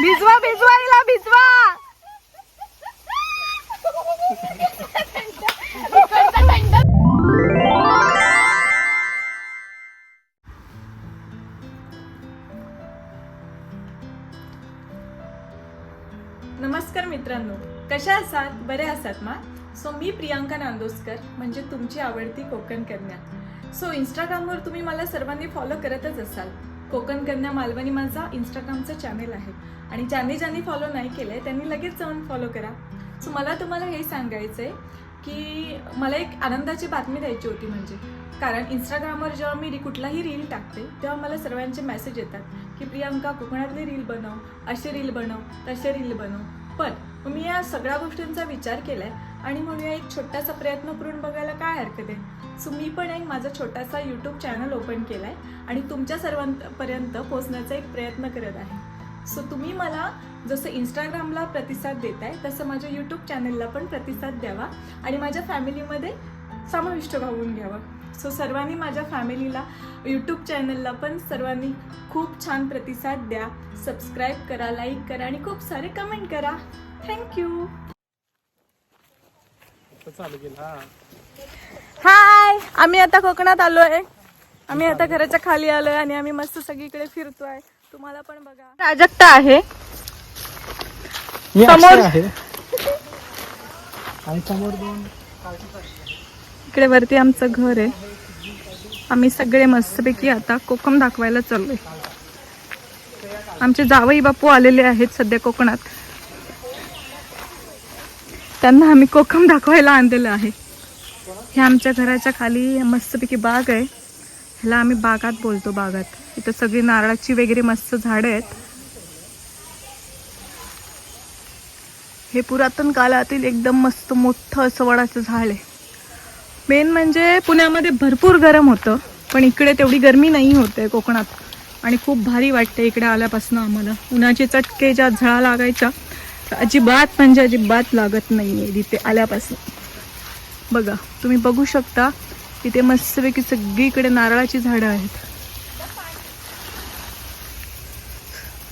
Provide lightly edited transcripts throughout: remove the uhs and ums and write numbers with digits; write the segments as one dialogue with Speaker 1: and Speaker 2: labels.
Speaker 1: भिजवा भिजवा हिला भिजवा. नमस्कार मित्रांनो, कशा आहात? बरे आहात ना? सो मी प्रियांका नांदोसकर, म्हणजे तुमची आवडती कोकण कन्या. सो इंस्टाग्रामवर तुम्ही मला सर्वांनी फॉलो करतच असाल. कोकण कन्या मालवणी माझा इंस्टाग्रामचं चॅनेल आहे आणि ज्यांनी फॉलो नाही केलंय त्यांनी लगेच जाऊन फॉलो करा. सो मला तुम्हाला हे सांगायचं आहे की मला एक आनंदाची बातमी द्यायची होती. म्हणजे कारण इंस्टाग्रामवर जेव्हा मी कुठलाही रील टाकते तेव्हा मला सर्वांचे मेसेज येतात की प्रियांका कोकणातली रील बनव, असे रील बनव, तसे रील बनव. पण मी या सगळ्या गोष्टींचा विचार केलाय आणि म्हणूया एक छोटासा प्रयत्न करून बघायला काय हरकत आहे. सो मी पण एक माझा छोटासा यूट्यूब चॅनल ओपन केलाय आणि तुमच्या सर्वांपर्यंत पोहोचण्याचा एक प्रयत्न करत आहे. सो तुम्ही मला जसं इंस्टाग्रामला प्रतिसाद देताय तसं माझ्या यूट्यूब चॅनलला पण प्रतिसाद द्यावा आणि माझ्या फॅमिलीमध्ये समाविष्ट होऊन घ्यावा. सो सर्वांनी माझ्या फॅमिलीला, यूट्यूब चॅनलला पण सर्वांनी खूप छान प्रतिसाद द्या. सबस्क्राईब करा, लाईक करा आणि खूप सारे कमेंट करा. थँक्यू. हाय, आम्ही आता कोकणात आलोय. आम्ही आता घराच्या खाली आलोय आणि आम्ही मस्त सगळीकडे फिरतोय. तुम्हाला पण बघा. प्राजक्ता आहे समोर
Speaker 2: आणि समोर दोन.
Speaker 1: इकडे वरती आमचं घर आहे. आम्ही सगळे मस्तपैकी आता कोकम दाखवायला चाललोय. आमचे जावई बापू आलेले आहेत सध्या कोकणात. त्यांना आम्ही कोकम दाखवायला आणलेलं आहे. हे आमच्या घराच्या खाली मस्तपैकी बाग आहे. ह्याला आम्ही बागात बोलतो, बागात. इथं सगळी नारळाची वगैरे मस्त झाडं आहेत. हे पुरातन काळातील एकदम मस्त मोठं असं वडाचं झाड आहे. मेन म्हणजे पुण्यामध्ये भरपूर गरम होतं, पण इकडे तेवढी गरमी नाही होते कोकणात आणि खूप भारी वाटते इकडे आल्यापासून. आम्हाला उन्हाचे चटके ज्या झळा लागायच्या अजिबात म्हणजे अजिबात लागत नाही आहे इथे आल्यापासून. बघा, तुम्ही बघू शकता इथे मस्तपैकी सगळीकडे नारळाची झाडं आहेत.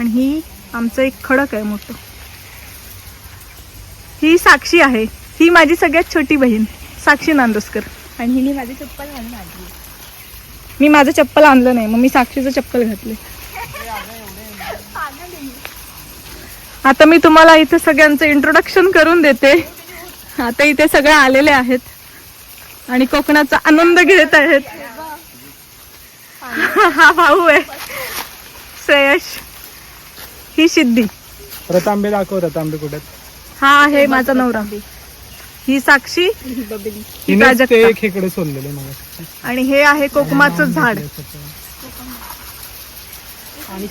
Speaker 1: आणि ही आमचं एक खडक आहे मोठं. ही साक्षी आहे, ही माझी सगळ्यात छोटी बहीण साक्षी नांदोसकर. आणि हिने माझी चप्पल घालून आणली. मी माझं चप्पल आणलं नाही, मग मी साक्षीचं चप्पल घातले. आता मी तुम्हाला इथे सगळ्यांचं इंट्रोडक्शन करून देते. आता इथे सगळे आलेले आहेत आणि कोकणाचा आनंद घेत आहेत. हा भाऊ आहे श्रेयश, ही सिद्धी.
Speaker 2: रतांबे दाखव, रतांबे कुठे?
Speaker 1: हा आहे माझा नवरा. ही साक्षी, ही प्राजक्ता.
Speaker 2: खेकडे सोडलेले मला.
Speaker 1: आणि हे आहे कोकमाचं झाड.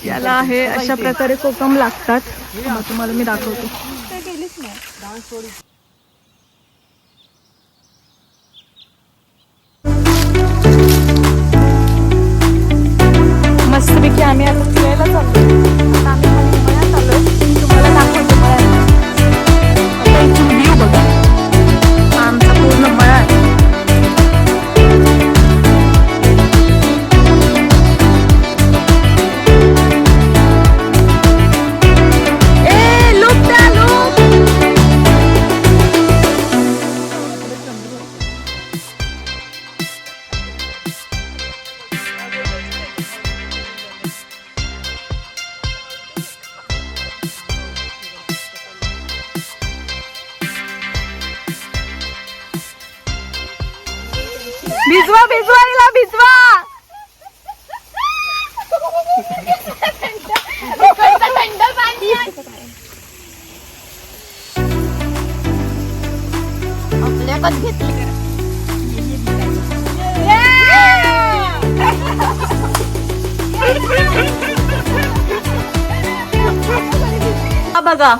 Speaker 1: याला आहे अशा प्रकारे कोकम लागतात. मग तुम्हाला मी दाखवतो. मस्तपैकी आम्ही आता फिरायला चाललो. आता आम्ही मळ्यात आलोय. तुम्हाला दाखवतो मळ्यात. आता इथून व्ह्यू बघा. हा आमचा पूर्ण मळा आहे. भिजवा भिजवा हिला भिजवा. आपल्या पण घेतली. बघा,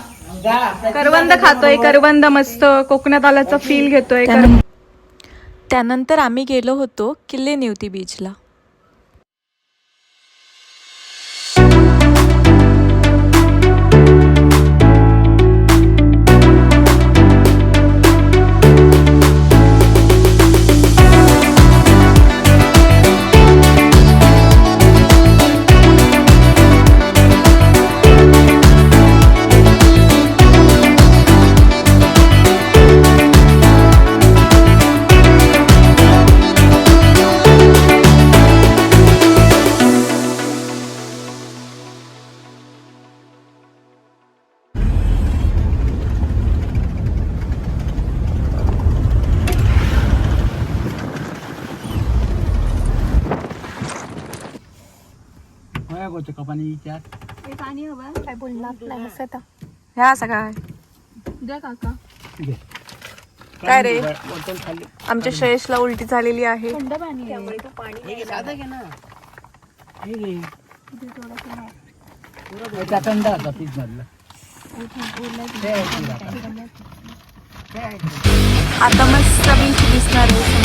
Speaker 1: करवंद खातोय. करवंद मस्त कोकणात आल्याचा फील घेतोय. त्यानंतर आम्ही गेलो होतो किल्ले नेवती बीचला.
Speaker 3: होतं का पाणी त्यात
Speaker 1: पाणी हवं
Speaker 4: काय बोलणार नाही असं तर.
Speaker 1: ह्या असं काय द्या काका
Speaker 3: घे.
Speaker 1: काय रे?
Speaker 3: बॉटल खाली
Speaker 1: आमच्या श्रेयसला उलटी झालेली आहे.
Speaker 4: थंड पाणी त्यामुळे तू पाणी
Speaker 3: हे घे, साधं घे ना हे घे. हे टाकून द्या आता पीठ मधलं ते आहे पीठ आता. ते आहे पीठ.
Speaker 1: आता मस्त बीच दिसणार आहे.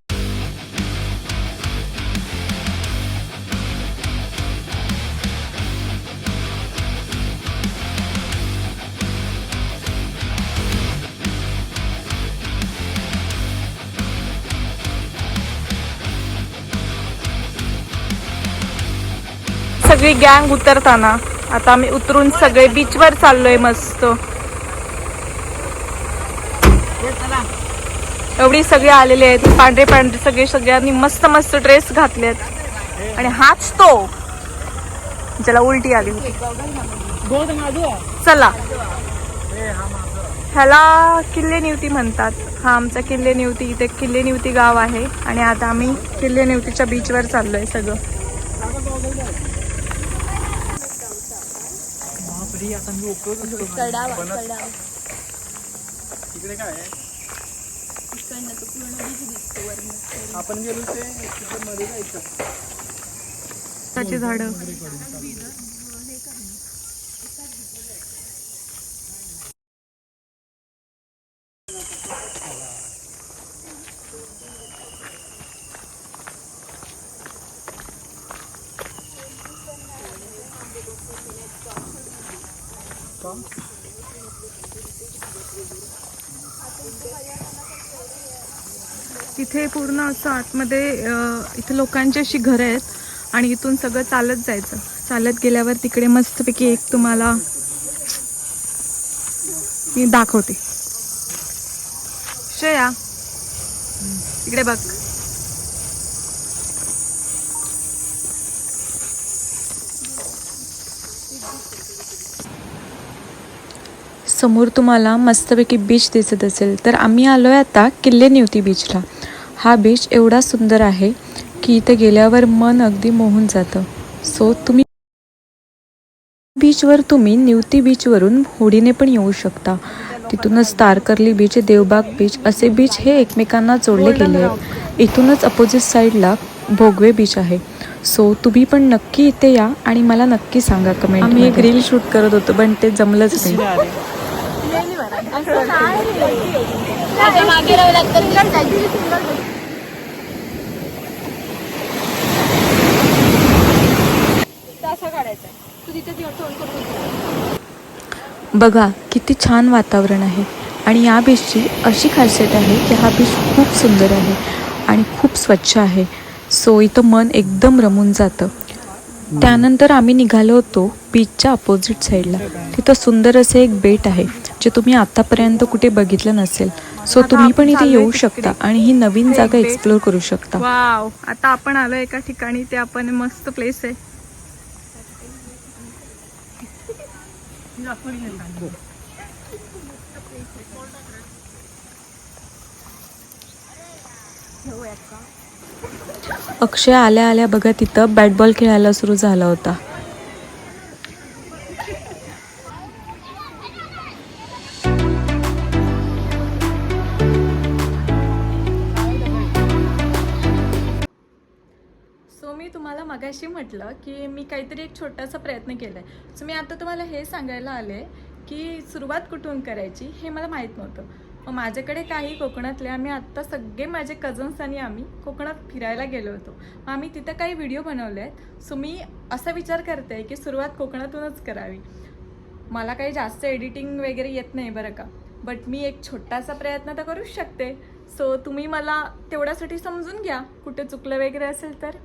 Speaker 1: सगळी गँग उतरताना आता आम्ही उतरून सगळे बीचवर चाललोय मस्त. एवढी सगळे आलेले आहेत पांढरे पांढरे सगळे. सगळ्यांनी मस्त मस्त ड्रेस घातलेत आणि हाच तो ज्याला उलटी आली होती. चला ह्याला किल्ले निवती म्हणतात. हा आमचा किल्ले निवती. इथे किल्ले निवती गाव आहे आणि आता आम्ही किल्ले निवतीच्या बीचवर चाललोय सगळं.
Speaker 2: तिकडे काय आहे? आपण गेलो ते तिथे मध्ये जायचं.
Speaker 1: त्याची झाडं तिथे पूर्ण असं आतमध्ये इथे लोकांची अशी घरं आहेत आणि इथून सगळं चालत जायचं. चालत गेल्यावर तिकडे मस्तपैकी एक तुम्हाला मी दाखवते. श्रेया इकडे बघ. समोर तुम्हाला मस्तपैकी बीच दिसत असेल तर आम्ही आलोय आता किल्ले निवती बीचला. हा बीच एवढा सुंदर आहे की इथे गेल्यावर मन अगदी मोहून जातं. सो तुम्ही बीचवर तुम्ही निवती बीचवरून होडीने पण येऊ शकता. तिथूनच तारकर्ली बीच, देवबाग बीच असे बीच हे एकमेकांना जोडले गेले आहेत. इथूनच अपोजिट साईडला भोगवे बीच आहे. सो तुम्ही पण नक्की इथे या आणि मला नक्की सांगा कमेंट. आम्ही एक रील शूट करत होतो पण ते जमलंच नाही.
Speaker 4: मागे राहू लागतं.
Speaker 1: बघा किती छान वातावरण आहे आणि या बीचची अशी खासियत आहे की हा बीच खूप सुंदर आहे आणि खूप स्वच्छ आहे. सो इथं मन एकदम रमून जातं. त्यानंतर आम्ही निघालो होतो बीचच्या अपोजिट साईडला. तिथं सुंदर असे एक बेट आहे जे तुम्ही आतापर्यंत कुठे बघितलं नसेल. सो तुम्ही पण इथे येऊ शकता आणि ही नवीन जागा एक्सप्लोर करू शकता. वाव, आता आपण आलो एका ठिकाणी. ते आपण मस्त प्लेस आहे. अक्षय आल्या आल्या बघा तिथं बॅट बॉल खेळायला सुरू झाला होता. सो मी तुम्हाला मगाशी म्हटलं की मी काहीतरी एक छोटासा प्रयत्न केला आहे. सो मी आता तुम्हाला हे सांगायला आले की सुरुवात कुठून करायची हे मला माहीत नव्हतं. मग माझ्याकडे काही कोकणातले आम्ही आत्ता सगळे माझे कझन्स आणि आम्ही कोकणात फिरायला गेलो होतो. मग आम्ही तिथं काही व्हिडिओ बनवले आहेत. सो मी असा विचार करते की सुरुवात कोकणातूनच करावी. मला काही जास्त एडिटिंग वगैरे येत नाही बरं का, बट मी एक छोटासा प्रयत्न तर करूच शकते. सो तुम्ही मला तेवढ्यासाठी समजून घ्या कुठे चुकलं वगैरे असेल तर.